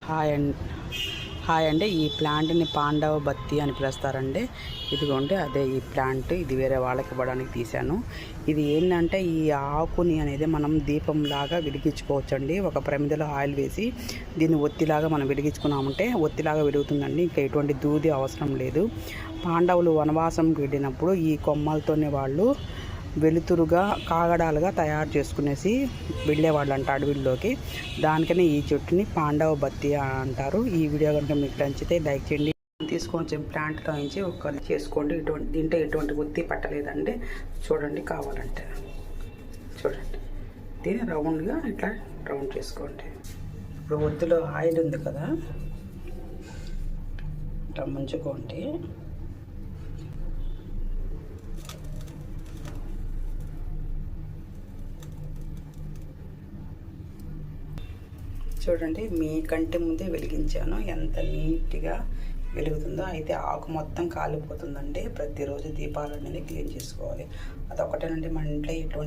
Hi and hi అండి. ఈ ప్లాంట్ని పాండవ బత్తి అని పిలుస్తారండి. ఇదిగోండి అదే ఈ ప్లాంట్. ఇది వేరే వాళ్ళకి ఇవ్వడానికి తీశాను. ఇది ఏంటంటే ఈ ఆకుని అనేది మనం దీపంలాగా వెలిగించుకోవచ్చండి. ఒక ప్రమిదలో ఆయిల్ వేసి దీన్ని ఒత్తిలాగా మనం వెలిగించుకున్నామంటే ఒత్తిలాగా వెలుగుతుందండి. ఇంకా ఎటువంటి దూది అవసరం లేదు. పాండవులు వనవాసంకి వెళ్ళినప్పుడు ఈ కొమ్మలతోనే వాళ్ళు వెలుతురుగా కాగడాలుగా తయారు చేసుకునేసి వెళ్ళేవాళ్ళంట అడవిల్లోకి. దానికనే ఈ చెట్టుని పాండవ బత్తి అంటారు. ఈ వీడియో కనుక మీకు నచ్చితే లైక్ చేయండి. తీసుకొని ప్లాంట్లో నుంచి ఒక చేసుకోండి. దీంట్లో ఎటువంటి ఒత్తి పట్టలేదండి. చూడండి, కావాలంటే చూడండి. దీన్ని రౌండ్గా ఇట్లా రౌండ్ చేసుకోండి. ఇప్పుడు ఒత్తిలో ఆయిల్ ఉంది కదా, ఇట్లా ముంచుకోండి. చూడండి, మీ కంటి ముందే వెలిగించాను. ఎంత నీట్గా వెలుగుతుందో. అయితే ఆకు మొత్తం కాలిపోతుందండి. ప్రతిరోజు దీపాలు అనేది క్లీన్ చేసుకోవాలి. అదొకటేనండి. మన ఇంట్లో ఎటువంటి